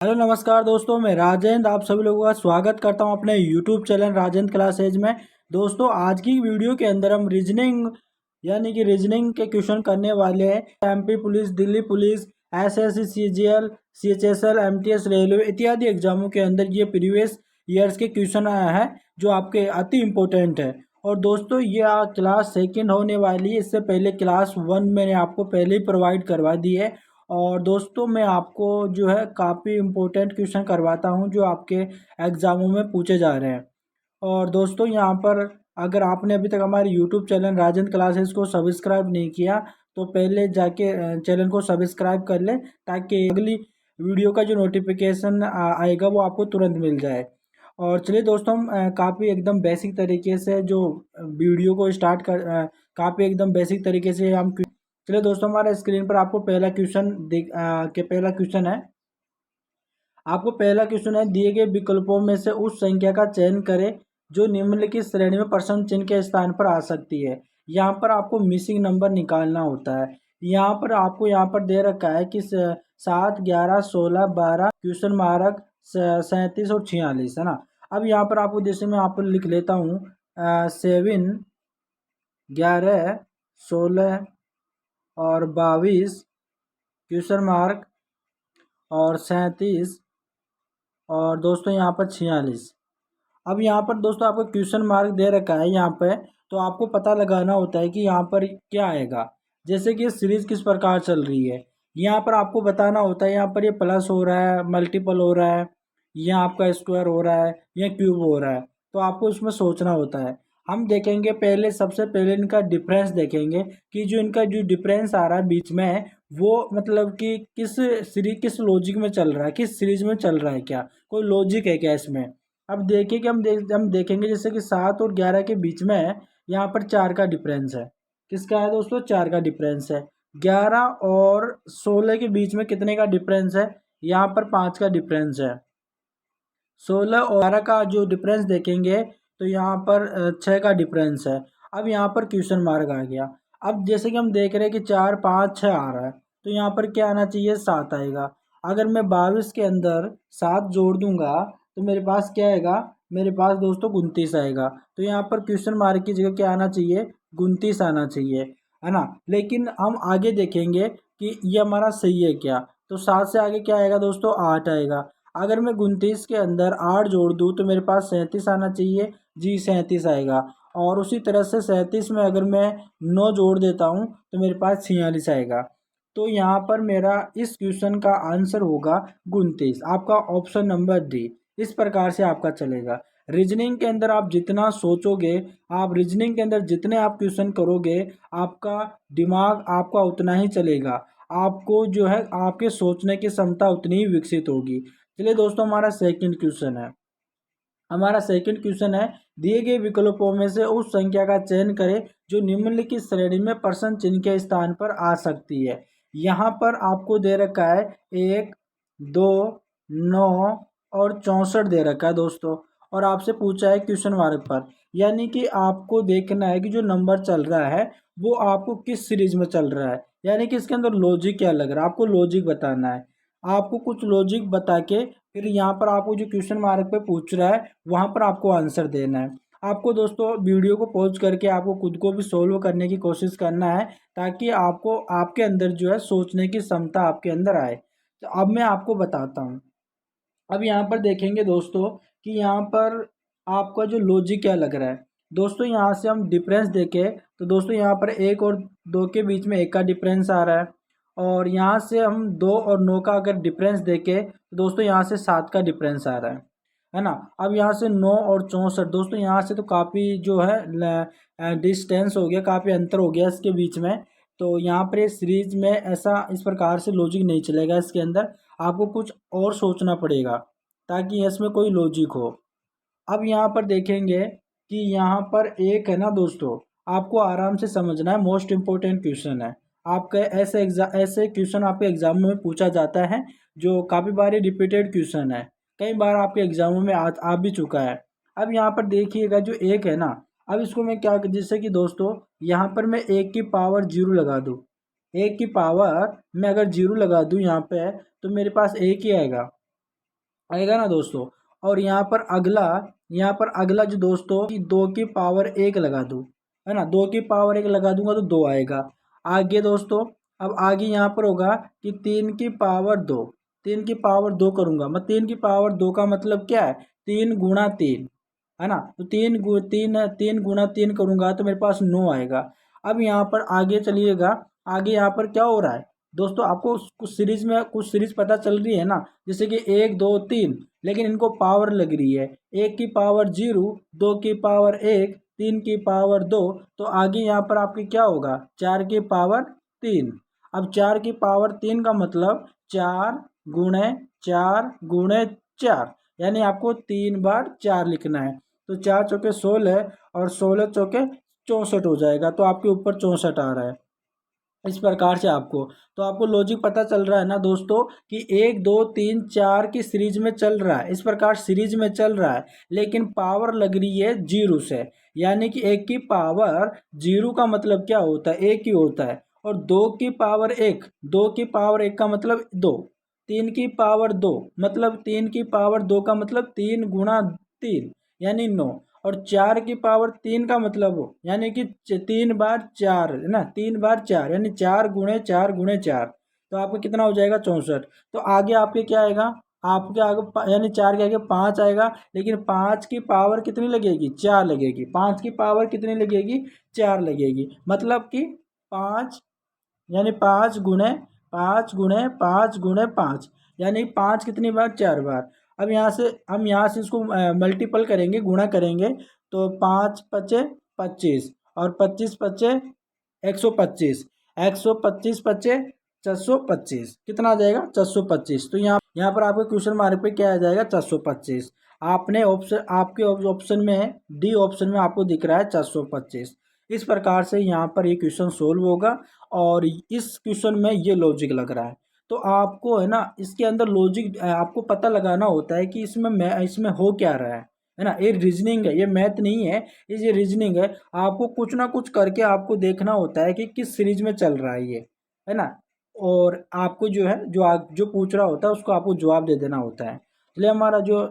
Hello नमस्कार दोस्तों, मैं राजेंद्र आप सभी लोगों का स्वागत करता हूं अपने यूट्यूब चैनल राजेंद्र क्लासेज में। दोस्तों आज की वीडियो के अंदर हम रीजनिंग यानी कि रीजनिंग के क्वेश्चन करने वाले हैं। MP police, Delhi police, SSC, CGL, CHSL, MTS, railway इत्यादि एग्जामों के अंदर ये प्रीवियस ईयर्स के क्वेश्चन आया है जो आपके अति इम्पोर्टेंट है। और दोस्तों ये क्लास सेकेंड होने वाली है। इससे पहले क्लास 1 मैंने आपको पहले ही प्रोवाइड करवा दी है। और दोस्तों मैं आपको जो है काफ़ी इम्पोर्टेंट क्वेश्चन करवाता हूं जो आपके एग्ज़ामों में पूछे जा रहे हैं। और दोस्तों यहाँ पर अगर आपने अभी तक हमारे यूट्यूब चैनल राजेंद्र क्लासेस को सब्सक्राइब नहीं किया तो पहले जाके चैनल को सब्सक्राइब कर लें ताकि अगली वीडियो का जो नोटिफिकेशन आएगा वो आपको तुरंत मिल जाए। और चलिए दोस्तों हम काफ़ी एकदम बेसिक तरीके से जो वीडियो को स्टार्ट कर काफ़ी एकदम बेसिक तरीके से हम चलिए दोस्तों हमारे स्क्रीन पर आपको पहला क्वेश्चन है। आपको पहला क्वेश्चन है, दिए गए विकल्पों में से उस संख्या का चयन करें जो निम्नलिखित श्रेणी में प्रश्न चिन्ह के स्थान पर आ सकती है। यहाँ पर आपको मिसिंग नंबर निकालना होता है। यहाँ पर आपको यहाँ पर दे रखा है कि 7, 11, 16, 12 क्वेश्चन मार्क 37 और 46 है ना। अब यहाँ पर आपको जैसे मैं आपको लिख लेता हूँ 7, 11, 16 और 22 क्वेश्चन मार्क और 37 और दोस्तों यहाँ पर 46। अब यहाँ पर दोस्तों आपको क्वेश्चन मार्क दे रखा है यहाँ पे, तो आपको पता लगाना होता है कि यहाँ पर क्या आएगा। जैसे कि सीरीज किस प्रकार चल रही है यहाँ पर आपको बताना होता है। यहाँ पर ये प्लस हो रहा है, मल्टीपल हो रहा है, यहाँ आपका स्क्वायर हो रहा है, या क्यूब हो रहा है, तो आपको इसमें सोचना होता है। हम देखेंगे पहले, सबसे पहले इनका डिफरेंस देखेंगे कि जो इनका जो डिफरेंस आ रहा है बीच में वो मतलब कि किस लॉजिक में चल रहा है, किस सीरीज में चल रहा है, क्या कोई लॉजिक है क्या इसमें। अब देखिए कि हम देखेंगे जैसे कि 7 और 11 के बीच में यहाँ पर 4 का डिफरेंस है। किसका है दोस्तों? 4 का डिफरेंस है। 11 और 16 के बीच में कितने का डिफरेंस है? यहाँ पर 5 का डिफरेंस है। 16 और 12 का जो डिफरेंस देखेंगे तो यहाँ पर 6 का डिफरेंस है। अब यहाँ पर क्वेश्चन मार्क आ गया। अब जैसे कि हम देख रहे हैं कि 4, 5, 6 आ रहा है, तो यहाँ पर क्या आना चाहिए? 7 आएगा। अगर मैं 22 के अंदर 7 जोड़ दूंगा तो मेरे पास क्या आएगा? मेरे पास दोस्तों 29 आएगा। तो यहाँ पर क्वेश्चन मार्क की जगह क्या आना चाहिए? 29 आना चाहिए, है ना। लेकिन हम आगे देखेंगे कि ये हमारा सही है क्या। तो 7 से आगे क्या आएगा दोस्तों? 8 आएगा। अगर मैं 29 के अंदर 8 जोड़ दूँ तो मेरे पास 37 आना चाहिए। जी 37 आएगा। और उसी तरह से 37 में अगर मैं 9 जोड़ देता हूँ तो मेरे पास 46 आएगा। तो यहाँ पर मेरा इस क्वेश्चन का आंसर होगा 29, आपका ऑप्शन नंबर डी। इस प्रकार से आपका चलेगा। रीजनिंग के अंदर आप जितना सोचोगे, आप रीजनिंग के अंदर जितने आप क्वेश्चन करोगे, आपका दिमाग आपका उतना ही चलेगा। आपको जो है आपके सोचने की क्षमता उतनी ही विकसित होगी। चलिए दोस्तों हमारा सेकंड क्वेश्चन है। दिए गए विकल्पों में से उस संख्या का चयन करें जो निम्नलिखित श्रेणी में प्रश्न चिन्ह के स्थान पर आ सकती है। यहाँ पर आपको दे रखा है 1, 2, 9 और 64 दे रखा है दोस्तों। और आपसे पूछा है क्वेश्चन मार्क पर, यानी कि आपको देखना है कि जो नंबर चल रहा है वो आपको किस सीरीज में चल रहा है, यानी कि इसके अंदर लॉजिक क्या लग रहा है, आपको लॉजिक बताना है। आपको कुछ लॉजिक बता के फिर यहाँ पर आपको जो क्वेश्चन मार्क पे पूछ रहा है वहाँ पर आपको आंसर देना है। आपको दोस्तों वीडियो को पॉज करके आपको खुद को भी सोल्व करने की कोशिश करना है ताकि आपको आपके अंदर जो है सोचने की क्षमता आपके अंदर आए। तो अब मैं आपको बताता हूँ। अब यहाँ पर देखेंगे दोस्तों कि यहाँ पर आपका जो लॉजिक क्या लग रहा है। दोस्तों यहाँ से हम डिफरेंस देखें तो दोस्तों यहाँ पर 1 और 2 के बीच में 1 का डिफरेंस आ रहा है। और यहाँ से हम 2 और 9 का अगर डिफरेंस देखें तो दोस्तों यहाँ से 7 का डिफरेंस आ रहा है ना। अब यहाँ से 9 और 64 दोस्तों यहाँ से तो काफ़ी जो है डिस्टेंस हो गया, काफ़ी अंतर हो गया इसके बीच में। तो यहाँ पर इस सीरीज में ऐसा इस प्रकार से लॉजिक नहीं चलेगा। इसके अंदर आपको कुछ और सोचना पड़ेगा ताकि इसमें कोई लॉजिक हो। अब यहाँ पर देखेंगे कि यहाँ पर एक है ना दोस्तों, आपको आराम से समझना है, मोस्ट इम्पोर्टेंट क्वेश्चन है। आपका ऐसे क्वेश्चन आपके एग्जाम में पूछा जाता है जो काफ़ी बार रिपीटेड क्वेश्चन है, कई बार आपके एग्जामों में आ भी चुका है। अब यहाँ पर देखिएगा जो एक है ना, अब इसको मैं क्या, जैसे कि दोस्तों यहाँ पर मैं 1 की पावर 0 लगा दूँ, 1 की पावर मैं अगर 0 लगा दूँ यहाँ पे तो मेरे पास 1 ही आएगा। आएगा ना दोस्तों। और यहाँ पर अगला जो दोस्तों कि 2 की पावर 1 लगा दूँ, है ना, 2 की पावर 1 लगा दूंगा तो 2 आएगा। आगे दोस्तों, अब आगे यहाँ पर होगा कि 3 की पावर 2, 3 की पावर 2 करूंगा मैं। 3 की पावर 2 का मतलब क्या है, 3 गुणा 3, है ना। तो 3 गुणा 3 करूंगा तो मेरे पास 9 आएगा। अब यहाँ पर आगे चलिएगा, आगे यहाँ पर क्या हो रहा है दोस्तों, आपको कुछ सीरीज पता चल रही है ना, जैसे कि 1 2 3, लेकिन इनको पावर लग रही है। 1 की पावर 0, 2 की पावर 1, 3 की पावर 2, तो आगे यहाँ पर आपकी क्या होगा, 4 की पावर 3। अब 4 की पावर 3 का मतलब 4 गुणे 4 गुणे 4, यानी आपको 3 बार 4 लिखना है। तो 4 चौके 16 और 16 चौके 64 हो जाएगा, तो आपके ऊपर 64 आ रहा है। इस प्रकार से आपको लॉजिक पता चल रहा है ना दोस्तों कि 1 2 3 4 की सीरीज में चल रहा है, इस प्रकार सीरीज में चल रहा है, लेकिन पावर लग रही है 0 से। यानी कि 1 की पावर 0 का मतलब क्या होता है, 1 ही होता है। और 2 की पावर 1 का मतलब 2, 3 की पावर 2 मतलब 3 की पावर 2 का मतलब 3 गुणा 3 यानी 9, और 4 की पावर 3 का मतलब हो यानी कि 3 बार 4, है ना, 3 बार 4 यानी 4 गुणे 4 गुणे 4, तो आपका कितना हो जाएगा, 64। तो आगे आपके क्या आएगा, आपके आगे यानी 4 के आगे 5 आएगा, लेकिन 5 की पावर कितनी लगेगी, 4 लगेगी। 5 की पावर कितनी लगेगी, 4 लगेगी, मतलब कि 5, यानी 5 गुणे 5 गुणे 5 यानी 5 कितनी बार, 4 बार। अब यहाँ से इसको मल्टीपल करेंगे, गुणा करेंगे, तो 5 पचे 25 और 25 पचे 125, 125 पचे 425, कितना आ जाएगा, 425। तो यहाँ पर आपके क्वेश्चन मार्क पे क्या आ जाएगा, 425। आपके ऑप्शन में डी ऑप्शन में आपको दिख रहा है 425। इस प्रकार से यहाँ पर ये क्वेश्चन सोल्व होगा, और इस क्वेश्चन में ये लॉजिक लग रहा है। तो आपको है ना इसके अंदर लॉजिक आपको पता लगाना होता है कि इसमें हो क्या रहा है ना। ये रीजनिंग है, ये मैथ नहीं है, ये रीजनिंग है। आपको कुछ ना कुछ करके आपको देखना होता है कि किस सीरीज में चल रहा है ये, है ना। और आपको जो है जो पूछ रहा होता है उसको आपको जवाब दे देना होता है। इसलिए हमारा जो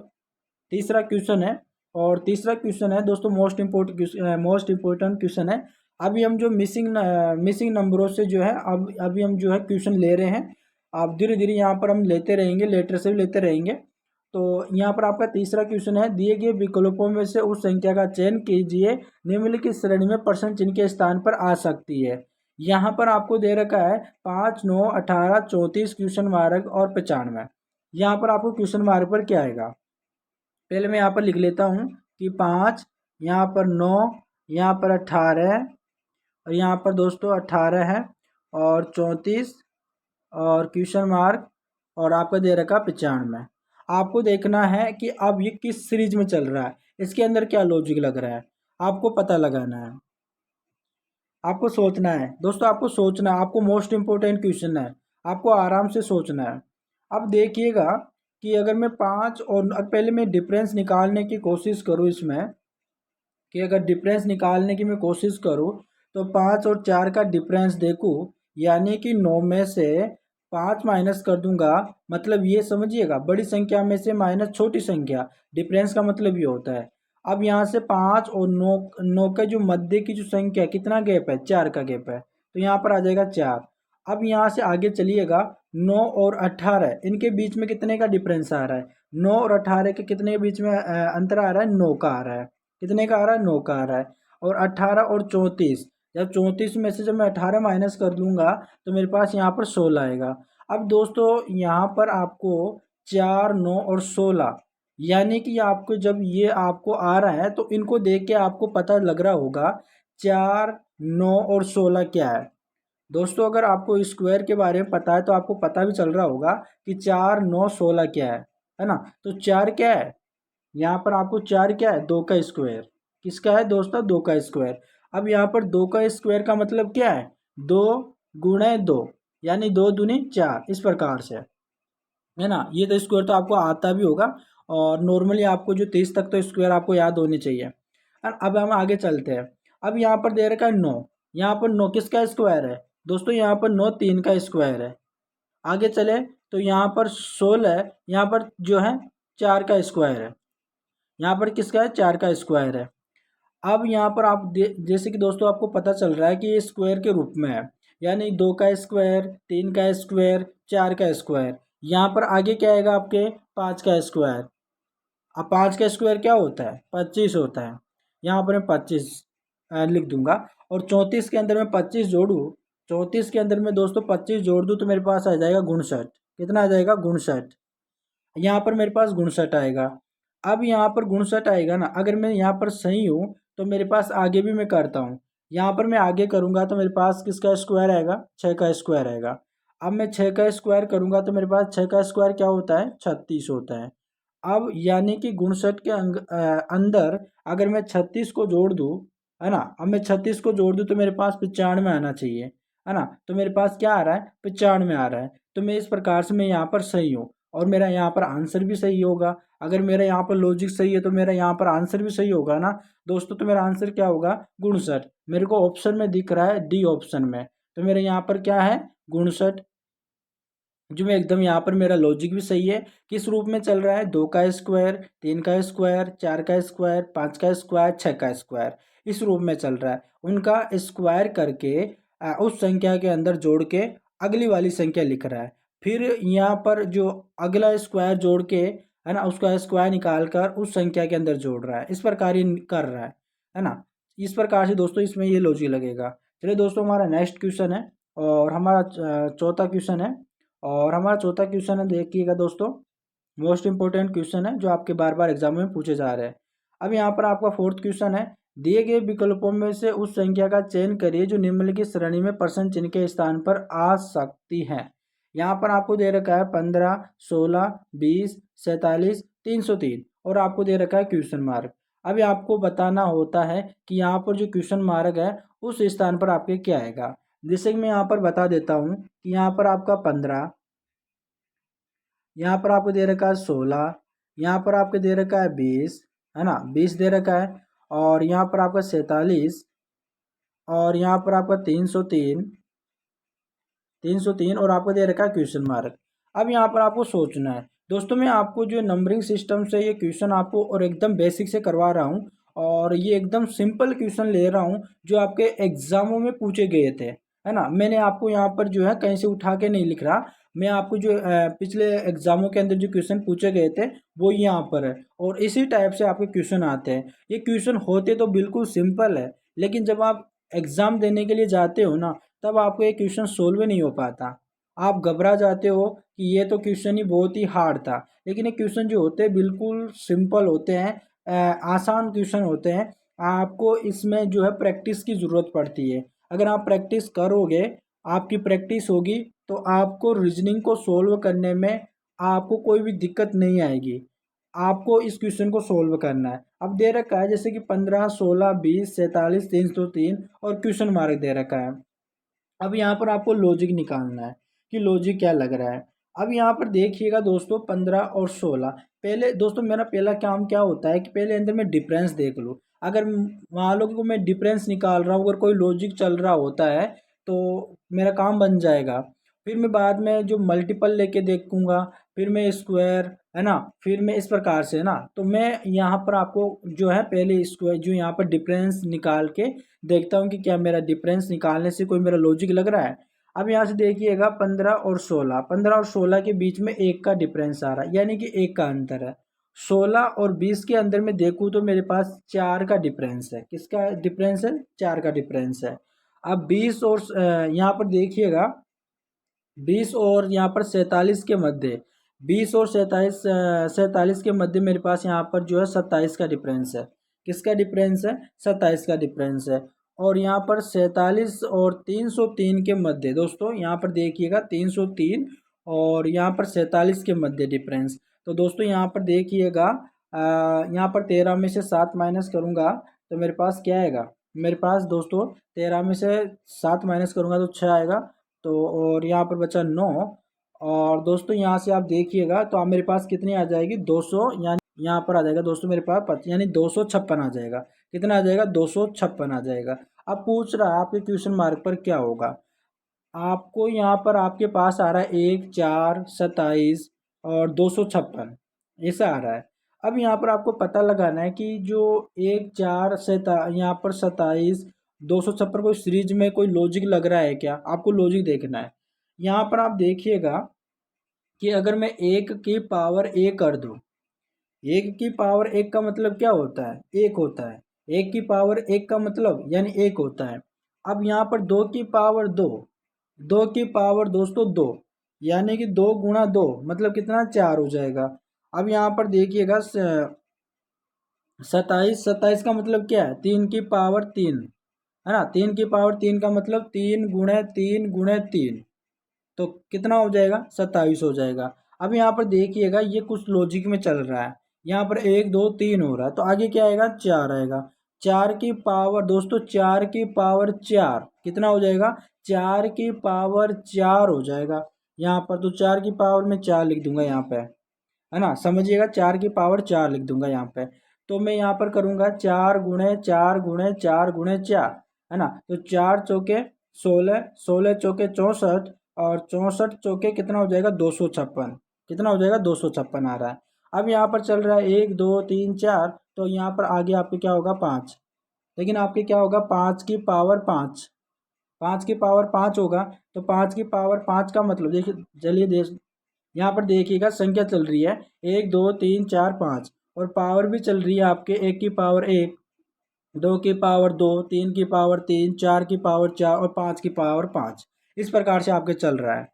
तीसरा क्वेश्चन है, और तीसरा क्वेश्चन है दोस्तों मोस्ट इम्पोर्टेंट क्वेश्चन है। अभी हम जो मिसिंग नंबरों से जो है अभी हम जो है क्वेश्चन ले रहे हैं। अब धीरे धीरे यहाँ पर हम लेते रहेंगे, लेटर से भी लेते रहेंगे। तो यहाँ पर आपका तीसरा क्वेश्चन है, दिए गए विकल्पों में से उस संख्या का चयन कीजिए निम्नलिखित श्रेणी में प्रश्न चिन्ह के स्थान पर आ सकती है। यहाँ पर आपको दे रखा है 5 9 18 34 क्वेश्चन मार्क और 95। यहाँ पर आपको क्वेश्चन मार्क पर क्या आएगा, पहले मैं यहाँ पर लिख लेता हूँ कि 5, यहाँ पर 9, यहाँ पर 18, और यहाँ पर दोस्तों 18 है, और 34, और क्वेश्चन मार्क, और आपका दे रखा 95। आपको देखना है कि अब ये किस सीरीज में चल रहा है, इसके अंदर क्या लॉजिक लग रहा है, आपको पता लगाना है। आपको सोचना है दोस्तों, आपको सोचना है, आपको मोस्ट इम्पोर्टेंट क्वेश्चन है, आपको आराम से सोचना है। अब देखिएगा कि अगर मैं 5 और अब पहले मैं डिफरेंस निकालने की कोशिश करूँ इसमें, कि अगर डिफरेंस निकालने की मैं कोशिश करूँ तो 5 और 4 का डिफरेंस देखूँ, यानी कि 9 में से 5 माइनस कर दूंगा, मतलब ये समझिएगा बड़ी संख्या में से माइनस छोटी संख्या, डिफरेंस का मतलब ये होता है। अब यहाँ से 5 और 9 के जो मध्य की जो संख्या कितना गैप है, 4 का गैप है, तो यहाँ पर आ जाएगा 4। अब यहाँ से आगे चलिएगा, 9 और 18 इनके बीच में कितने का डिफरेंस आ रहा है, 9 और 18 के कितने के बीच में अंतर आ रहा है, 9 का आ रहा है। कितने का आ रहा है, 9 का आ रहा है। और 18 और 34, जब 34 में से जब मैं 18 माइनस कर दूंगा तो मेरे पास यहाँ पर 16 आएगा। अब दोस्तों यहाँ पर आपको 4 9 और 16, यानी कि आपको जब ये आपको आ रहा है तो इनको देख के आपको पता लग रहा होगा 4 9 और 16 क्या है। दोस्तों अगर आपको स्क्वायर के बारे में पता है तो आपको पता भी चल रहा होगा कि 4 9 16 क्या है ना। तो 4 क्या है, यहाँ पर आपको 4 क्या है, 2 का स्क्वायर। किसका है दोस्तों, 2 का स्क्वायर। अब यहाँ पर 2 का स्क्वायर का मतलब क्या है, 2 गुणे 2, यानी 2 दूनी 4, इस प्रकार से, है ना। ये तो स्क्वायर तो आपको आता भी होगा, और नॉर्मली आपको जो 30 तक तो स्क्वायर आपको याद होने चाहिए। और अब हम आगे चलते हैं। अब यहाँ पर दे रखा है 9, यहाँ पर 9 किसका स्क्वायर है दोस्तों, यहाँ पर 9 3 का स्क्वायर है। आगे चले तो यहाँ पर 16 है, यहाँ पर जो है 4 का स्क्वायर है। यहाँ पर किसका है? 4 का स्क्वायर है। अब यहाँ पर आप जैसे कि दोस्तों आपको पता चल रहा है कि ये स्क्वायर के रूप में है, यानी 2 का स्क्वायर, 3 का स्क्वायर, 4 का स्क्वायर। यहाँ पर आगे क्या आएगा आपके? 5 का स्क्वायर। अब 5 का स्क्वायर क्या होता है? 25 होता है। यहाँ पर मैं 25 लिख दूंगा। और 34 के अंदर मैं 25 जोड़ूँ, 34 के अंदर मैं दोस्तों 25 जोड़ दूँ तो मेरे पास आ जाएगा 59। कितना आ जाएगा? 59। यहाँ पर मेरे पास 59 आएगा। अब यहाँ पर 59 आएगा ना, अगर मैं यहाँ पर सही हूँ तो मेरे पास आगे भी मैं करता हूँ। यहाँ पर मैं आगे करूँगा तो मेरे पास किसका स्क्वायर आएगा? 6 का स्क्वायर आएगा। अब मैं 6 का स्क्वायर करूँगा तो मेरे पास 6 का स्क्वायर क्या होता है? 36 होता है। अब यानी कि 59 के अंदर अगर मैं 36 को जोड़ दूँ, है ना, अब मैं 36 को जोड़ दूँ तो मेरे पास 95 आना चाहिए, है ना। तो मेरे पास क्या आ रहा है? 95 आ रहा है। तो मैं इस प्रकार से मैं यहाँ पर सही हूँ और मेरा यहाँ पर आंसर भी सही होगा। अगर मेरा यहाँ पर लॉजिक सही है तो मेरा यहाँ पर आंसर भी सही होगा ना दोस्तों। तो मेरा आंसर क्या होगा? 59। मेरे को ऑप्शन में दिख रहा है डी ऑप्शन में, तो मेरे यहाँ पर क्या है? 59। जो मैं एकदम यहाँ पर मेरा लॉजिक भी सही है। किस रूप में चल रहा है? 2 का स्क्वायर, 3 का स्क्वायर, 4 का स्क्वायर, 5 का स्क्वायर, 6 का स्क्वायर, इस रूप में चल रहा है। उनका स्क्वायर करके उस संख्या के अंदर जोड़ के अगली वाली संख्या लिख रहा है। फिर यहाँ पर जो अगला स्क्वायर जोड़ के, है ना, उसका स्क्वायर निकाल कर उस संख्या के अंदर जोड़ रहा है। इस प्रकार ये कर रहा है ना। इस प्रकार से दोस्तों इसमें ये लॉजिक लगेगा। चलिए दोस्तों, हमारा नेक्स्ट क्वेश्चन है और हमारा चौथा क्वेश्चन है। और हमारा चौथा क्वेश्चन है, देखिएगा दोस्तों, मोस्ट इंपॉर्टेंट क्वेश्चन है जो आपके बार बार एग्जाम में पूछे जा रहे हैं। अब यहाँ पर आपका फोर्थ क्वेश्चन है, दिए गए विकल्पों में से उस संख्या का चयन करिए जो निम्नलिखित श्रेणी में प्रश्न चिन्ह के स्थान पर आ सकती है। यहाँ पर आपको दे रखा है 15, 16, 20, 47, 303 और आपको दे रखा है क्वेश्चन मार्क। अभी आपको बताना होता है कि यहाँ पर जो क्वेश्चन मार्क है उस स्थान पर आपके क्या आएगा। जैसे कि मैं यहाँ पर बता देता हूँ कि यहाँ पर आपका 15, यहाँ पर आपको दे रखा है 16, यहाँ पर आपको दे रखा है 20, है ना, 20 दे रखा है। और यहाँ पर आपका 47 और यहाँ पर आपका 303 और आपको दे रखा है क्वेश्चन मार्क। अब यहाँ पर आपको सोचना है दोस्तों, मैं आपको जो नंबरिंग सिस्टम से ये क्वेश्चन आपको और एकदम बेसिक से करवा रहा हूँ और ये एकदम सिंपल क्वेश्चन ले रहा हूँ जो आपके एग्जामों में पूछे गए थे, है ना। मैंने आपको यहाँ पर जो है कहीं से उठा के नहीं लिख रहा, मैं आपको जो पिछले एग्जामों के अंदर जो क्वेश्चन पूछे गए थे वो यहाँ पर है और इसी टाइप से आपके क्वेश्चन आते हैं। ये क्वेश्चन होते तो बिल्कुल सिंपल है, लेकिन जब आप एग्जाम देने के लिए जाते हो ना तब आपको ये क्वेश्चन सोल्व नहीं हो पाता। आप घबरा जाते हो कि ये तो क्वेश्चन ही बहुत ही हार्ड था, लेकिन ये क्वेश्चन जो होते हैं बिल्कुल सिंपल होते हैं, आसान क्वेश्चन होते हैं। आपको इसमें जो है प्रैक्टिस की ज़रूरत पड़ती है। अगर आप प्रैक्टिस करोगे, आपकी प्रैक्टिस होगी तो आपको रीजनिंग को सोल्व करने में आपको कोई भी दिक्कत नहीं आएगी। आपको इस क्वेश्चन को सोल्व करना है। अब दे रखा है जैसे कि 15, 16, 20, 47, 303 और क्वेश्चन मार्क दे रखा है। अब यहाँ पर आपको लॉजिक निकालना है कि लॉजिक क्या लग रहा है। अब यहाँ पर देखिएगा दोस्तों, 15 और 16, पहले दोस्तों मेरा पहला काम क्या होता है कि पहले अंदर मैं डिफरेंस देख लूँ। अगर मान लो कि मैं डिफरेंस निकाल रहा हूँ, अगर कोई लॉजिक चल रहा होता है तो मेरा काम बन जाएगा। फिर मैं बाद में जो मल्टीपल लेके देखूंगा, फिर मैं स्क्वायर, है ना, फिर मैं इस प्रकार से, ना, तो मैं यहाँ पर आपको जो है पहले स्क्वायर जो यहाँ पर डिफरेंस निकाल के देखता हूँ कि क्या मेरा डिफरेंस निकालने से कोई मेरा लॉजिक लग रहा है। अब यहाँ से देखिएगा 15 और 16, 15 और 16 के बीच में 1 का डिफरेंस आ रहा है, यानी कि 1 का अंतर है। 16 और 20 के अंदर में देखूँ तो मेरे पास 4 का डिफरेंस है। किसका डिफरेंस है? 4 का डिफरेंस है। अब 20 और यहाँ पर देखिएगा 20 और यहाँ पर 47 के मध्य, 20 और 47 के मध्य मेरे पास यहाँ पर जो है 27 का डिफरेंस है। किसका डिफरेंस है? 27 का डिफरेंस है। और यहाँ पर 47 और 303 के मध्य दोस्तों, यहाँ पर देखिएगा 303 और यहाँ पर 47 के मध्य डिफरेंस। तो दोस्तों यहाँ पर देखिएगा, यहाँ पर 13 में से 7 माइनस करूँगा तो मेरे पास क्या आएगा? मेरे पास दोस्तों 13 में से 7 माइनस करूँगा तो 6 आएगा। तो और यहाँ पर बचा 9। और दोस्तों यहाँ से आप देखिएगा तो आप मेरे पास कितनी आ जाएगी? 200, यानी यहाँ पर आ जाएगा दोस्तों मेरे पास यानी 256 आ जाएगा। कितना आ जाएगा? 256 आ जाएगा। अब पूछ रहा है आपके क्वेश्चन मार्क पर क्या होगा। आपको यहाँ पर आपके पास आ रहा है 1, 4, 27 और 256, ऐसा आ रहा है। अब यहाँ पर आपको पता लगाना है कि जो एक चार यहाँ पर 27 256 कोई सीरीज में कोई लॉजिक लग रहा है क्या, आपको लॉजिक देखना है। यहाँ पर आप देखिएगा कि अगर मैं एक की पावर एक कर दूं, एक की पावर एक का मतलब क्या होता है, एक होता है। एक की पावर एक का मतलब यानी एक होता है। अब यहाँ पर दो की पावर दो, दो की पावर दोस्तों दो, यानी कि दो गुणा दो मतलब कितना, चार हो जाएगा। अब यहाँ पर देखिएगा 27, 27 का मतलब क्या है, तीन की पावर तीन, है ना। तीन की पावर तीन का मतलब तीन गुणे तीन गुणे तीन, तो कितना हो जाएगा, 27 हो जाएगा। अब यहाँ पर देखिएगा ये कुछ लॉजिक में चल रहा है, यहाँ पर एक दो तीन हो रहा है, तो आगे क्या आएगा, चार आएगा। चार की पावर दोस्तों, चार की पावर चार कितना हो जाएगा, चार की पावर चार हो जाएगा। यहाँ पर तो चार की पावर में चार लिख दूंगा यहाँ पे, है ना, समझिएगा, चार की पावर चार लिख दूंगा यहाँ पे। तो मैं यहाँ पर करूँगा चार गुणे चार गुणे चार गुणे चार, है ना। तो चार चौके 16, 16 चौके 64, और 64 चौके कितना हो जाएगा, 256, कितना हो जाएगा, 256 आ रहा है। अब यहाँ पर चल रहा है एक दो तीन चार, तो यहाँ पर आगे आपके क्या होगा, पाँच। लेकिन आपके क्या होगा, पाँच की पावर पाँच, पाँच की पावर पाँच होगा। तो पाँच की पावर पाँच का मतलब देखिए, चलिए देख, यहाँ पर देखिएगा संख्या चल रही है एक दो तीन चार पाँच, और पावर भी चल रही है आपके एक की पावर एक, दो की पावर दो, तीन की पावर तीन, चार की पावर चार, और पाँच की पावर पाँच। इस प्रकार से आपके चल रहा है।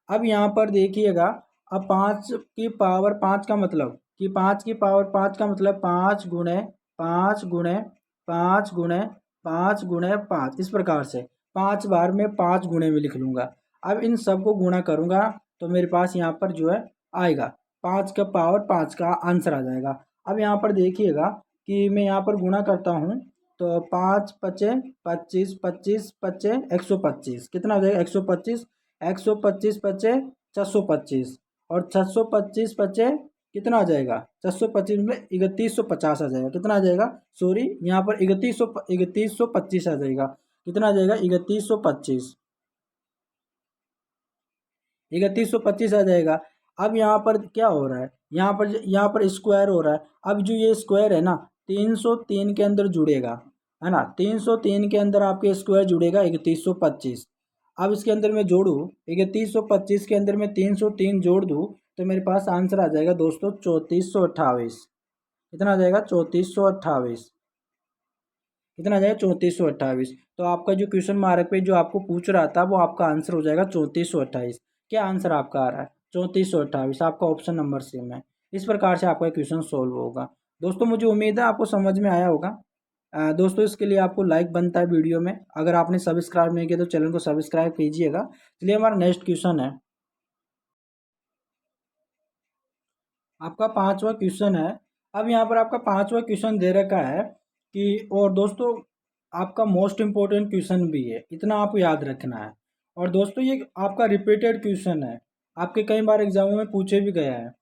अब यहाँ पर देखिएगा, अब पाँच की पावर पाँच का मतलब कि पाँच की पावर पाँच का मतलब पाँच गुणे पाँच गुणे पाँच गुणे पाँच गुणे पाँच, इस प्रकार से पाँच बार में पाँच गुणे में लिख लूँगा। अब इन सबको गुणा करूँगा तो मेरे पास यहाँ पर जो है आएगा, पाँच का पावर पाँच का आंसर आ जाएगा। अब यहाँ पर देखिएगा कि मैं यहाँ पर गुणा करता हूँ, तो पाँच पचे पच्चीस, पच्चीस पचे 125, कितना हो जाएगा, 125, 125 पचे 625, और 625 पचे कितना आ जाएगा, 625 में 3150 आ जाएगा, कितना आ जाएगा, सॉरी यहाँ पर 3125 आ जाएगा, कितना आ जाएगा, 3125, 3125 आ जाएगा। अब यहाँ पर क्या हो रहा है, यहाँ पर स्क्वायर हो रहा है। अब जो ये स्क्वायर है ना, 303 के अंदर जुड़ेगा, है ना, 303 के अंदर आपके स्क्वायर जुड़ेगा 3125। अब इसके अंदर मैं जोड़ूँ, 3125 के अंदर मैं 303 जोड़ दूँ, तो मेरे पास आंसर आ जाएगा दोस्तों 3428। कितना आ जाएगा, 3428, कितना आ जाएगा, 3428। तो आपका जो क्वेश्चन मार्क पे जो आपको पूछ रहा था वो आपका आंसर हो जाएगा 3428। क्या आंसर आपका आ रहा है, 3428, आपका ऑप्शन नंबर सी में। इस प्रकार से आपका क्वेश्चन सोल्व होगा। दोस्तों मुझे उम्मीद है आपको समझ में आया होगा। दोस्तों इसके लिए आपको लाइक बनता है वीडियो में, अगर आपने सब्सक्राइब नहीं किया तो चैनल को सब्सक्राइब कीजिएगा। चलिए हमारा नेक्स्ट क्वेश्चन है, आपका पांचवा क्वेश्चन है। अब यहाँ पर आपका पांचवा क्वेश्चन दे रखा है कि, और दोस्तों आपका मोस्ट इम्पोर्टेंट क्वेश्चन भी है, इतना आपको याद रखना है। और दोस्तों ये आपका रिपीटेड क्वेश्चन है, आपके कई बार एग्जामों में पूछे भी गया है।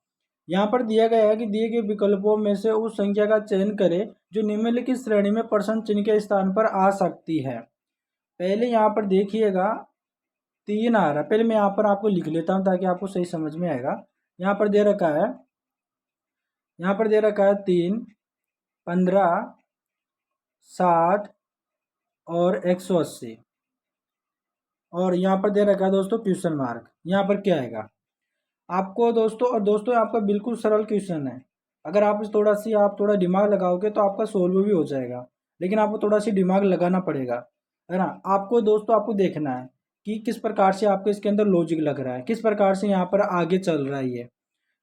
यहाँ पर दिया गया है कि दिए गए विकल्पों में से उस संख्या का चयन करें जो निम्नलिखित श्रेणी में प्रश्न चिन्ह के स्थान पर आ सकती है। पहले यहाँ पर देखिएगा तीन आ रहा है, पहले मैं यहाँ पर आपको लिख लेता हूँ ताकि आपको सही समझ में आएगा। यहाँ पर दे रखा है, यहाँ पर दे रखा है 3, 15, 60 और 180, और यहाँ पर दे रखा है दोस्तों क्वेश्चन मार्क। यहाँ पर क्या आएगा आपको दोस्तों, और दोस्तों आपका बिल्कुल सरल क्वेश्चन है, अगर आप आप थोड़ा दिमाग लगाओगे तो आपका सोल्व भी हो जाएगा, लेकिन आपको थोड़ा सी दिमाग लगाना पड़ेगा, है ना। आपको दोस्तों आपको देखना है कि किस प्रकार से आपको इसके अंदर लॉजिक लग रहा है, किस प्रकार से यहाँ पर आगे चल रहा है ये,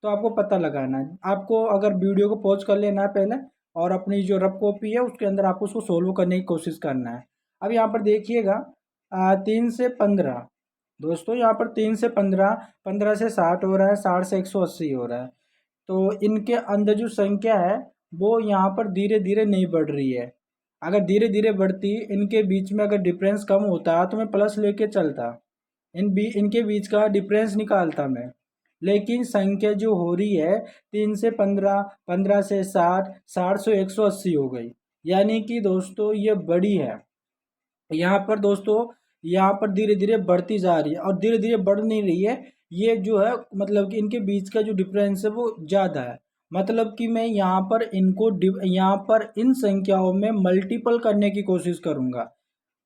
तो आपको पता लगाना है। आपको अगर वीडियो को पॉज कर लेना है पहले, और अपनी जो रफ कॉपी है उसके अंदर आपको उसको सोल्व करने की कोशिश करना है। अब यहाँ पर देखिएगा 3 से 15, दोस्तों यहाँ पर 3 से 15, 15 से 60 हो रहा है, 60 से 180 हो रहा है। तो इनके अंदर जो संख्या है वो यहाँ पर धीरे धीरे नहीं बढ़ रही है। अगर धीरे धीरे बढ़ती, इनके बीच में अगर डिफरेंस कम होता तो मैं प्लस लेके चलता, इनके बीच का डिफरेंस निकालता मैं। लेकिन संख्या जो हो रही है 3 से 15, 15 से 60, 60 से 180 हो गई, यानी कि दोस्तों ये बड़ी है। यहाँ पर दोस्तों यहाँ पर धीरे धीरे बढ़ती जा रही है, और धीरे धीरे बढ़ नहीं रही है, ये जो है मतलब कि इनके बीच का जो डिफरेंस है वो ज़्यादा है। मतलब कि मैं यहाँ पर इनको यहाँ पर इन संख्याओं में मल्टीपल करने की कोशिश करूँगा,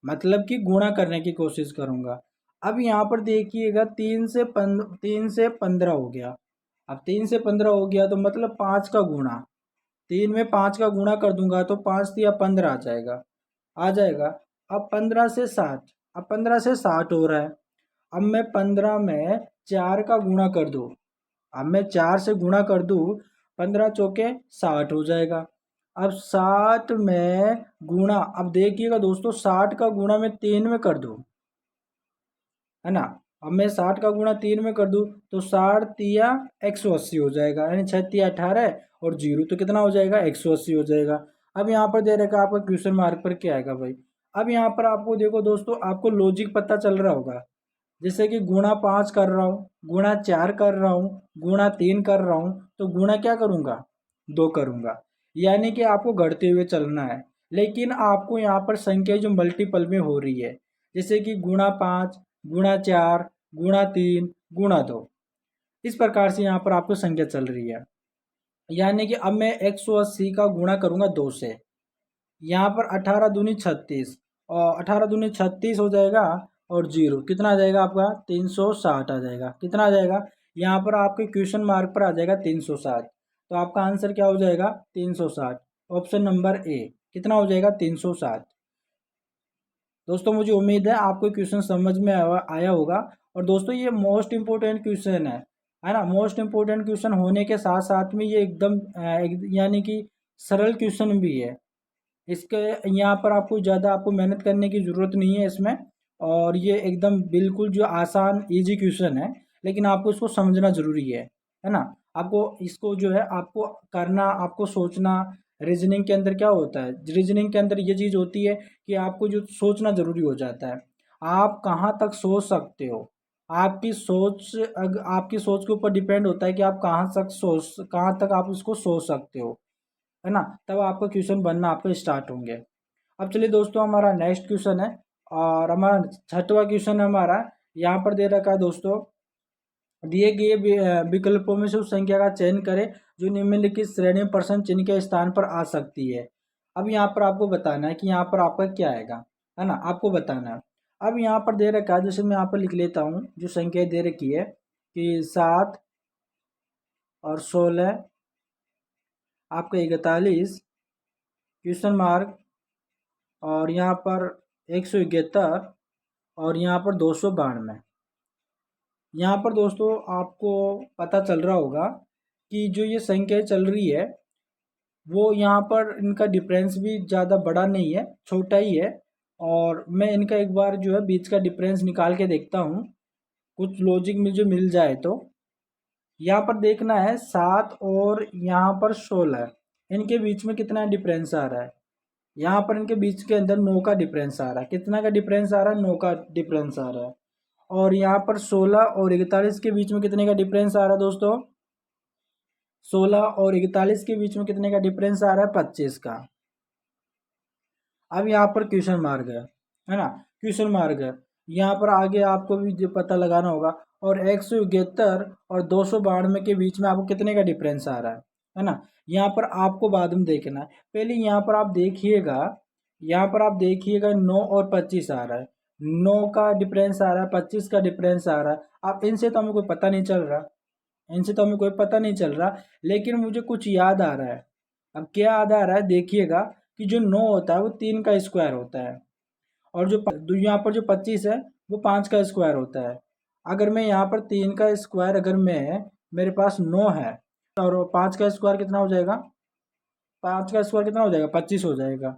मतलब कि गुणा करने की कोशिश करूँगा। अब यहाँ पर देखिएगा 3 से 15 हो गया। अब 3 से 15 हो गया तो मतलब 5 का गुणा, 3 में 5 का गुणा कर दूंगा तो 5 या 15 आ जाएगा, आ जाएगा। अब 15 से 60, अब 15 से 60 हो रहा है। अब मैं 15 में 4 का गुणा कर दूँ, अब मैं 4 से गुणा कर दूँ, 15 चौके 60 हो जाएगा। अब 60 में गुणा, अब देखिएगा दोस्तों 60 का गुणा मैं 3 में कर दूँ, है ना। अब मैं 60 का गुणा 3 में कर दूँ तो 60 × 180 हो जाएगा, यानी 6×3 = 18 और जीरो तो कितना हो जाएगा 180 हो जाएगा। अब यहाँ पर दे रखा आपका क्वेश्चन मार्क पर क्या आएगा भाई। अब यहाँ पर आपको देखो दोस्तों, आपको लॉजिक पता चल रहा होगा, जैसे कि गुणा 5 कर रहा हूँ, गुणा 4 कर रहा हूँ, गुणा 3 कर रहा हूँ, तो गुणा क्या करूँगा 2 करूँगा, यानी कि आपको घटते हुए चलना है। लेकिन आपको यहाँ पर संख्या जो मल्टीपल में हो रही है, जैसे कि गुणा 5, गुणा 4, गुणा 3, गुणा 2, इस प्रकार से यहाँ पर आपको संख्या चल रही है। यानी कि अब मैं 180 का गुणा करूँगा 2 से, यहाँ पर 18 दूनी 36 और 18 दूनी 36 हो जाएगा और जीरो कितना आ जाएगा आपका 360 आ जाएगा। कितना आ जाएगा, यहाँ पर आपके क्वेश्चन मार्क पर आ जाएगा 360, तो आपका आंसर क्या हो जाएगा 360, ऑप्शन नंबर ए कितना हो जाएगा 360। दोस्तों मुझे उम्मीद है आपको क्वेश्चन समझ में आया होगा। और दोस्तों ये मोस्ट इम्पोर्टेंट क्वेश्चन है ना। मोस्ट इम्पोर्टेंट क्वेश्चन होने के साथ साथ में ये एकदम यानी कि सरल क्वेश्चन भी है। इसके यहाँ पर आपको ज़्यादा आपको मेहनत करने की ज़रूरत नहीं है इसमें, और ये एकदम बिल्कुल जो आसान इजी क्वेश्चन है, लेकिन आपको इसको समझना ज़रूरी है ना। आपको इसको जो है आपको करना, आपको सोचना। रीजनिंग के अंदर क्या होता है, रीजनिंग के अंदर ये चीज़ होती है कि आपको जो सोचना ज़रूरी हो जाता है। आप कहाँ तक सोच सकते हो, आपकी सोच आपकी सोच के ऊपर डिपेंड होता है कि आप कहाँ तक आप उसको सोच सकते हो, है ना। तब आपका क्वेश्चन बनना आपके स्टार्ट होंगे। अब चलिए दोस्तों हमारा नेक्स्ट क्वेश्चन है, और हमारा छठवां क्वेश्चन हमारा यहाँ पर दे रखा है दोस्तों, दिए गए विकल्पों में से उस संख्या का चयन करें जो निम्नलिखित श्रेणी में प्रश्न चिन्ह के स्थान पर आ सकती है। अब यहाँ पर आपको बताना है कि यहाँ पर आपका क्या आएगा, है ना, आपको बताना है। अब यहाँ पर दे रखा है, जैसे मैं यहाँ पर लिख लेता हूँ जो संख्या दे रखी है कि 7 और 16, आपका 41, क्वेश्चन मार्क, और यहाँ पर 171, और यहाँ पर 292। यहाँ पर दोस्तों आपको पता चल रहा होगा कि जो ये संख्या चल रही है वो यहाँ पर इनका डिफरेंस भी ज़्यादा बड़ा नहीं है, छोटा ही है। और मैं इनका एक बार जो है बीच का डिफरेंस निकाल के देखता हूँ, कुछ लॉजिक में जो मिल जाए तो। यहाँ पर देखना है 7 और यहाँ पर 16, इनके बीच में कितना डिफरेंस आ रहा है। यहाँ पर इनके बीच के अंदर 9 का डिफरेंस आ रहा है। कितना का डिफरेंस आ रहा है, 9 का डिफरेंस आ रहा है। और यहाँ पर 16 और 41 के बीच में कितने का डिफरेंस आ रहा है दोस्तों, 16 और 41 के बीच में कितने का डिफरेंस आ रहा है, 25 का। अब यहाँ पर क्वेश्चन मार्क है ना, क्वेश्चन मार्क है। यहाँ पर आगे आपको भी जो पता लगाना होगा। और 171 और 292 के बीच में आपको कितने का डिफरेंस आ रहा है ना। यहाँ पर आपको बाद में देखना है, पहले यहाँ पर आप देखिएगा, यहाँ पर आप देखिएगा 9 और 25 आ रहा है, 9 का डिफरेंस आ रहा है, 25 का डिफरेंस आ रहा है। अब इनसे तो हमें कोई पता नहीं चल रहा, इनसे तो हमें कोई पता नहीं चल रहा, लेकिन मुझे कुछ याद आ रहा है। अब क्या याद आ रहा है, देखिएगा कि जो 9 होता है वो 3 का स्क्वायर होता है, और जो यहाँ पर जो 25 है वो 5 का स्क्वायर होता है। अगर मैं यहाँ पर 3 का स्क्वायर, अगर मैं मेरे पास 9 है, और 5 का स्क्वायर कितना हो जाएगा, 5 का स्क्वायर कितना हो जाएगा 25 हो जाएगा।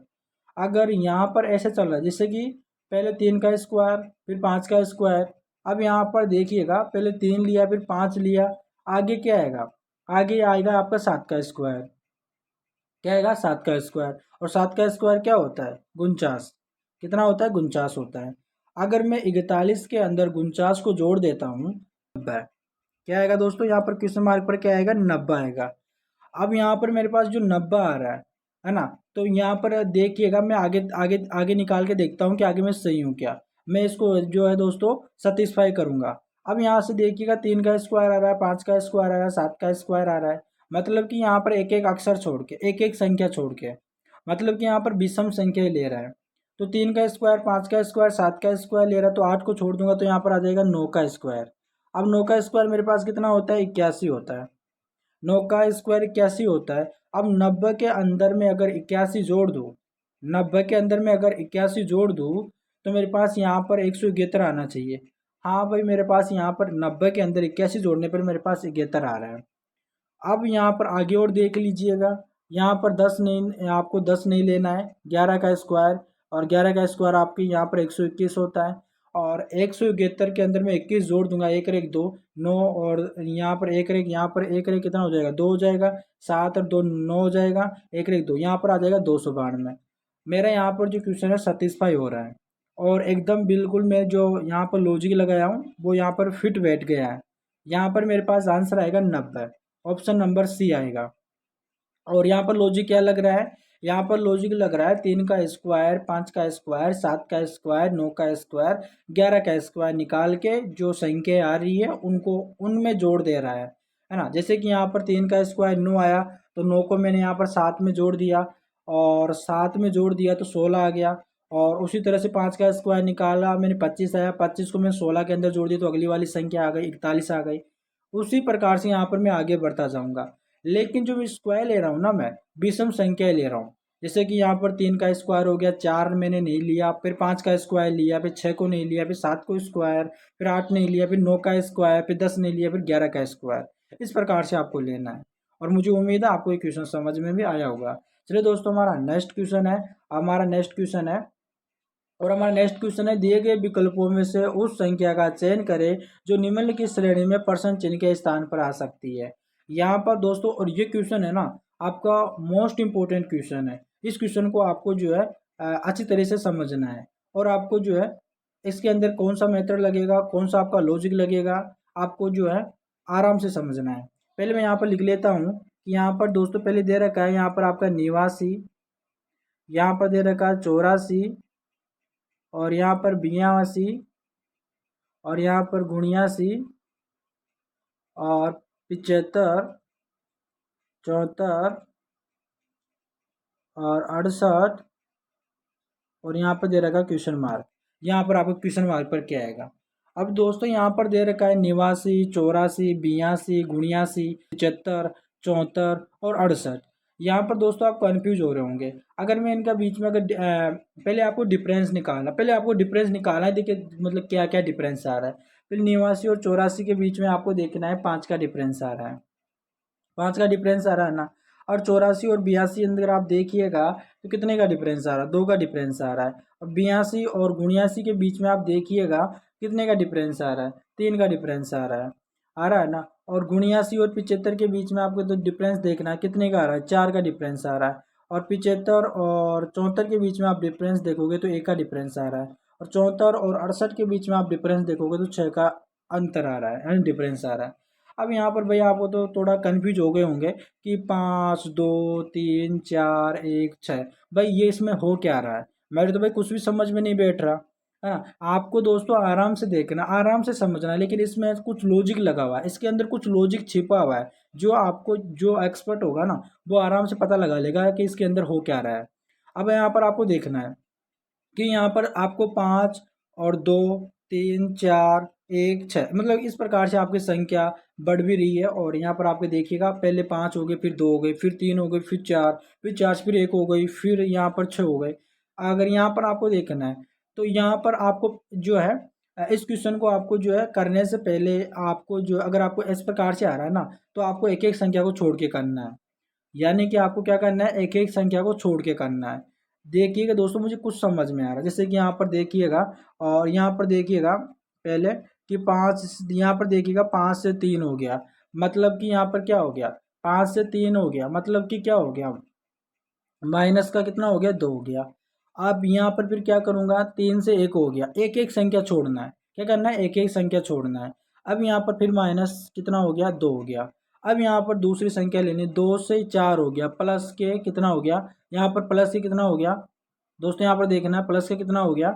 अगर यहाँ पर ऐसे चल रहा है जैसे कि पहले 3 का स्क्वायर फिर 5 का स्क्वायर, अब यहाँ पर देखिएगा पहले 3 लिया फिर 5 लिया, आगे क्या आएगा, आगे आएगा आपका 7 का स्क्वायर। क्या आएगा, 7 का स्क्वायर। और 7 का स्क्वायर क्या होता है, 49। कितना होता है, 49 होता है। अगर मैं 41 के अंदर 49 को जोड़ देता हूँ, 90। क्या आएगा दोस्तों, यहाँ पर क्वेश्चन मार्क पर क्या आएगा, 90 आएगा। अब यहाँ पर मेरे पास जो 90 आ रहा है ना, तो यहाँ पर देखिएगा मैं आगे आगे आगे निकाल के देखता हूँ कि आगे मैं सही हूँ क्या। मैं इसको जो है दोस्तों सेटिस्फाई करूँगा। अब यहाँ से देखिएगा 3 का स्क्वायर आ रहा है, 5 का स्क्वायर आ रहा है, 7 का स्क्वायर आ रहा है। मतलब कि यहाँ पर एक एक अक्षर छोड़ के, एक एक संख्या छोड़ के, मतलब कि यहाँ पर विषम संख्या ले रहा है। तो 3 का स्क्वायर, 5 का स्क्वायर, 7 का स्क्वायर ले रहा है, तो 8 को छोड़ दूंगा तो यहाँ पर आ जाएगा 9 का स्क्वायर। अब 9 का स्क्वायर मेरे पास कितना होता है? 81 होता है। 9 का स्क्वायर 81 होता है। अब 90 के अंदर में अगर 81 जोड़ दूँ, 90 के अंदर में अगर 81 जोड़ दूँ, तो मेरे पास यहाँ पर 171 आना चाहिए। हाँ भाई, मेरे पास यहाँ पर 90 के अंदर 81 जोड़ने पर मेरे पास 71 आ रहा है। अब यहाँ पर आगे और देख लीजिएगा, यहाँ पर 10 नहीं, आपको 10 नहीं लेना है, 11 का स्क्वायर, और 11 का स्क्वायर आपके यहाँ पर 121 होता है। और 171 के अंदर मैं 21 जोड़ दूंगा, एक रेख दो, 9, और यहाँ पर एक रेख, यहाँ पर एक रेख कितना हो जाएगा? 2 हो जाएगा, 7 और 2 9 हो जाएगा, एक रेख 2, यहाँ पर आ जाएगा 292। मेरा यहाँ पर जो क्वेश्चन है सेटिस्फाई हो रहा है, और एकदम बिल्कुल मैं जो यहाँ पर लॉजिक लगाया हूँ वो यहाँ पर फिट बैठ गया है। यहाँ पर मेरे पास आंसर आएगा 90, ऑप्शन नंबर सी आएगा। और यहाँ पर लॉजिक क्या लग रहा है? यहाँ पर लॉजिक लग रहा है 3 का स्क्वायर, 5 का स्क्वायर, 7 का स्क्वायर, 9 का स्क्वायर, 11 का स्क्वायर निकाल के जो संख्या आ रही है उनको उनमें जोड़ दे रहा है ना। जैसे कि यहाँ पर 3 का स्क्वायर 9 आया, तो 9 को मैंने यहाँ पर 7 में जोड़ दिया, और 7 में जोड़ दिया तो 16 आ गया। और उसी तरह से 5 का स्क्वायर निकाला मैंने, 25 आया, 25 को मैं 16 के अंदर जोड़ दिया तो अगली वाली संख्या आ गई, 41 आ गई। उसी प्रकार से यहाँ पर मैं आगे बढ़ता जाऊंगा। लेकिन जो मैं स्क्वायर ले रहा हूँ ना, मैं विषम संख्या ले रहा हूँ। जैसे कि यहाँ पर 3 का स्क्वायर हो गया, 4 मैंने नहीं लिया, फिर 5 का स्क्वायर लिया, फिर 6 को नहीं लिया, फिर 7 को स्क्वायर, फिर 8 नहीं लिया, फिर 9 का स्क्वायर, फिर 10 नहीं लिया, फिर 11 का स्क्वायर। इस प्रकार से आपको लेना है, और मुझे उम्मीद है आपको ये क्वेश्चन समझ में भी आया होगा। चलिए दोस्तों, हमारा नेक्स्ट क्वेश्चन है, और हमारा नेक्स्ट क्वेश्चन है, दिए गए विकल्पों में से उस संख्या का चयन करें जो निम्न की श्रेणी में प्रश्न चिन्ह के स्थान पर आ सकती है। यहाँ पर दोस्तों, और ये क्वेश्चन है ना आपका मोस्ट इंपोर्टेंट क्वेश्चन है। इस क्वेश्चन को आपको जो है अच्छी तरह से समझना है, और आपको जो है इसके अंदर कौन सा मेथड लगेगा, कौन सा आपका लॉजिक लगेगा, आपको जो है आराम से समझना है। पहले मैं यहाँ पर लिख लेता हूँ कि यहाँ पर दोस्तों पहले दे रखा है यहाँ पर आपका निवासी, यहाँ पर दे रखा है 84, और यहाँ पर 82, और यहाँ पर 79, और 75, 74, और 68, और यहाँ पर दे रखा है क्वेश्चन मार्क। यहाँ पर आपको क्वेश्चन मार्क पर क्या आएगा? अब दोस्तों यहाँ पर दे रखा है 89, 84, 82, 79, 75, 74 और 68। यहाँ पर दोस्तों आप कंफ्यूज हो रहे होंगे। अगर मैं इनका बीच में अगर पहले आपको डिफरेंस निकालना है, देखिए मतलब क्या क्या डिफरेंस आ रहा है। फिर 89 और 84 के बीच में आपको देखना है 5 का डिफरेंस आ रहा है, 5 का डिफरेंस आ रहा है ना। और 84 और 82 अंदर आप देखिएगा तो कितने का डिफरेंस आ रहा है? 2 का डिफरेंस आ रहा है। और 82 और 79 के बीच में आप देखिएगा कितने का डिफरेंस आ रहा है? 3 का डिफरेंस आ रहा है ना। और 79 और 75 के बीच में आपको तो डिफरेंस देखना है, कितने का आ रहा है? 4 का डिफरेंस आ रहा है। और 75 और 74 के बीच में आप डिफरेंस देखोगे तो 1 का डिफरेंस आ रहा है। और 74 और 68 के बीच में आप डिफरेंस देखोगे तो 6 का अंतर आ रहा है, यानी डिफरेंस आ रहा है। अब यहाँ पर भैया आपको तो थोड़ा कंफ्यूज हो गए होंगे कि 5 2 3 4 1 6, भाई ये इसमें हो क्या रहा है? मेरे तो भाई कुछ भी समझ में नहीं बैठ रहा है ना। आपको दोस्तों आराम से देखना, आराम से समझना है, लेकिन इसमें कुछ लॉजिक लगा हुआ है, इसके अंदर कुछ लॉजिक छिपा हुआ है, जो आपको जो एक्सपर्ट होगा ना वो आराम से पता लगा लेगा कि इसके अंदर हो क्या रहा है। अब यहाँ पर आपको देखना है कि यहाँ पर आपको 5 और 2 3 4 1 6, मतलब इस प्रकार से आपकी संख्या बढ़ भी रही है। और यहाँ पर आपके देखिएगा पहले 5 हो गए, फिर 2 हो गए, फिर 3 हो गए, फिर 4, फिर 4 फिर 1 हो गई, फिर यहाँ पर 6 हो गए। अगर यहाँ पर आपको देखना है तो यहाँ पर आपको जो है इस क्वेश्चन को आपको जो है करने से पहले आपको जो, अगर आपको इस प्रकार से आ रहा है ना, तो आपको एक एक संख्या को छोड़ के करना है। यानी कि आपको क्या करना है? एक एक संख्या को छोड़ के करना है। देखिएगा दोस्तों, मुझे कुछ समझ में आ रहा है, जैसे कि यहाँ पर देखिएगा, और यहाँ पर देखिएगा पहले कि 5, यहाँ पर देखिएगा 5 से 3 हो गया, मतलब कि यहाँ पर क्या हो गया? 5 से 3 हो गया, मतलब कि क्या हो गया? माइनस का कितना हो गया? 2 हो गया। अब यहाँ पर फिर क्या करूँगा? 3 से 1 हो गया, एक एक संख्या छोड़ना है। क्या करना है? एक एक संख्या छोड़ना है। अब यहाँ पर फिर माइनस कितना हो गया? 2 हो गया। अब यहाँ पर दूसरी संख्या लेनी, 2 से 4 हो गया, प्लस के कितना हो गया? यहाँ पर प्लस के कितना हो गया दोस्तों? यहाँ पर देखना है प्लस के कितना हो गया?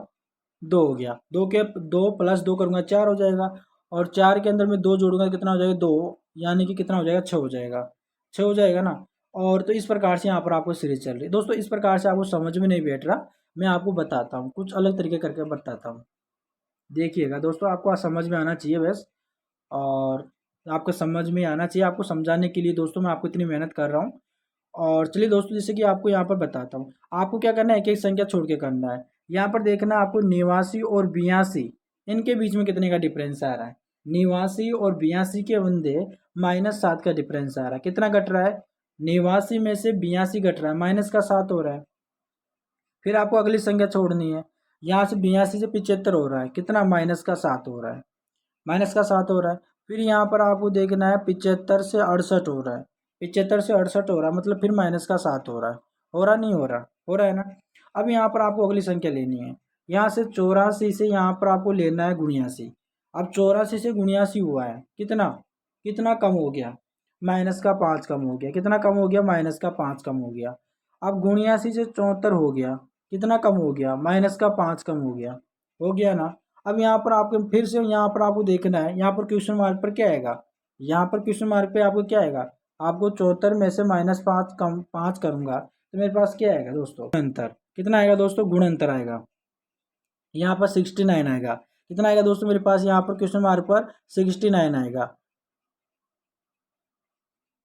2 हो गया। 2 प्लस 2 करूँगा 4 हो जाएगा, और 4 के अंदर में 2 जोड़ूंगा कितना हो जाएगा? 2, यानी कि कितना हो जाएगा? 6 हो जाएगा। 6 हो जाएगा ना। और तो इस प्रकार से यहाँ पर आपको सीरीज चल रही है दोस्तों। इस प्रकार से आपको समझ में नहीं बैठ रहा, मैं आपको बताता हूँ, कुछ अलग तरीके करके बताता हूँ। देखिएगा दोस्तों, आपको समझ में आना चाहिए बस, और आपको समझ में आना चाहिए, आपको समझाने के लिए दोस्तों मैं आपको इतनी मेहनत कर रहा हूँ। और चलिए दोस्तों, जैसे कि आपको यहाँ पर बताता हूँ, आपको क्या करना है, एक एक संख्या छोड़ के करना है। यहाँ पर देखना आपको 89 और 82, इनके बीच में कितने का डिफरेंस आ रहा है। 89 और 82 के बंदे -7 का डिफरेंस आ रहा है। कितना घट रहा है, 89 में से 82 घट रहा है, -7 हो रहा है। फिर आपको अगली संख्या छोड़नी है, यहाँ से 82 से 75 हो रहा है, कितना, -7 हो रहा है, -7 हो रहा है। फिर यहाँ पर आपको देखना है 75 से 68 हो रहा है, 75 से 68 हो रहा है, मतलब फिर -7 हो रहा है। हो रहा नहीं हो रहा, हो रहा है ना। अब यहाँ पर आपको अगली संख्या लेनी है, यहाँ से 84 से यहाँ पर आपको लेना है 79। अब 84 से 79 हुआ है, कितना, कितना कम हो गया, -5 कम हो गया। कितना कम हो गया, -5 कम हो गया। अब 79 से 74 हो गया, कितना कम हो गया, -5 कम हो गया ना। अब यहाँ पर आपको फिर से यहाँ पर आपको देखना है, यहाँ पर क्वेश्चन मार्क पर क्या आएगा, यहाँ पर क्वेश्चन मार्क पे आपको क्या आएगा, आपको 74 में से -5 कम 5 करूंगा तो मेरे पास क्या आएगा दोस्तों, अंतर। कितना आएगा दोस्तों, गुण अंतर आएगा। यहाँ पर 69 आएगा। कितना आएगा दोस्तों मेरे पास, यहाँ पर क्वेश्चन मार्क पर 69 आएगा,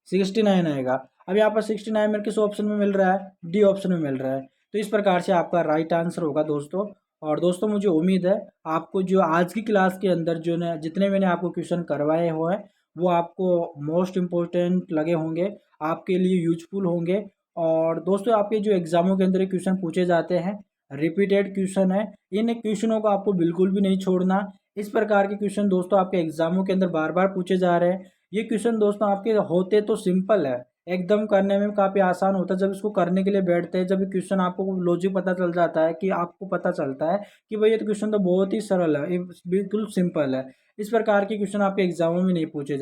69 आएगा। अब यहाँ पर 69 मेरे किस ऑप्शन में मिल रहा है, डी ऑप्शन में मिल रहा है। तो इस प्रकार से आपका राइट आंसर होगा दोस्तों। और दोस्तों मुझे उम्मीद है आपको जो आज की क्लास के अंदर जो ने जितने मैंने आपको क्वेश्चन करवाए हुए हैं वो आपको मोस्ट इम्पोर्टेंट लगे होंगे, आपके लिए यूजफुल होंगे। और दोस्तों आपके जो एग्जामों के अंदर क्वेश्चन पूछे जाते हैं, रिपीटेड क्वेश्चन है, इन क्वेश्चनों को आपको बिल्कुल भी नहीं छोड़ना। इस प्रकार के क्वेश्चन दोस्तों आपके एग्जामों के अंदर बार बार पूछे जा रहे हैं। ये क्वेश्चन दोस्तों आपके होते तो सिंपल है, एकदम करने में काफ़ी आसान होता है। जब इसको करने के लिए बैठते हैं, जब ये क्वेश्चन आपको लॉजिक पता चल जाता है, कि आपको पता चलता है कि भाई ये तो क्वेश्चन तो बहुत ही सरल है, ये बिल्कुल सिंपल है। इस प्रकार के क्वेश्चन आपके एग्जामों में नहीं पूछे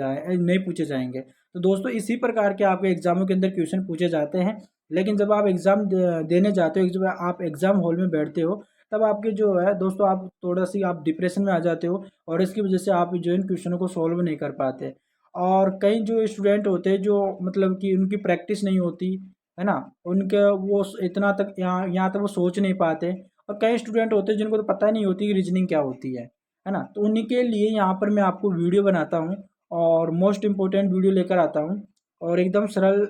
जाएंगे। तो दोस्तों इसी प्रकार के आपके एग्जामों के अंदर क्वेश्चन पूछे जाते हैं। लेकिन जब आप एग्जाम देने जाते हो, जब आप एग्जाम हॉल में बैठते हो, तब आपके जो है दोस्तों आप थोड़ा सी आप डिप्रेशन में आ जाते हो, और इसकी वजह से आप जो इन क्वेश्चनों को सॉल्व नहीं कर पाते। और कई जो स्टूडेंट होते हैं जो मतलब कि उनकी प्रैक्टिस नहीं होती है ना, उनके वो इतना तक यहाँ तक वो सोच नहीं पाते। और कई स्टूडेंट होते हैं जिनको तो पता ही नहीं होती कि रीजनिंग क्या होती है ना। तो उन्हीं के लिए यहाँ पर मैं आपको वीडियो बनाता हूँ, और मोस्ट इम्पोर्टेंट वीडियो लेकर आता हूँ, और एकदम सरल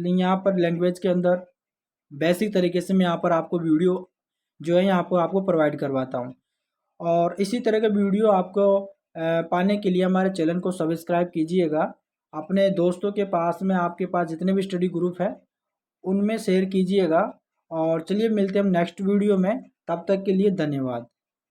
यहाँ पर लैंग्वेज के अंदर बेसिक तरीके से मैं यहाँ पर आपको वीडियो जो है यहाँ पर आपको प्रोवाइड करवाता हूँ। और इसी तरह के वीडियो आपको पाने के लिए हमारे चैनल को सब्सक्राइब कीजिएगा। अपने दोस्तों के पास में, आपके पास जितने भी स्टडी ग्रुप है उनमें शेयर कीजिएगा। और चलिए मिलते हैं हम नेक्स्ट वीडियो में, तब तक के लिए धन्यवाद।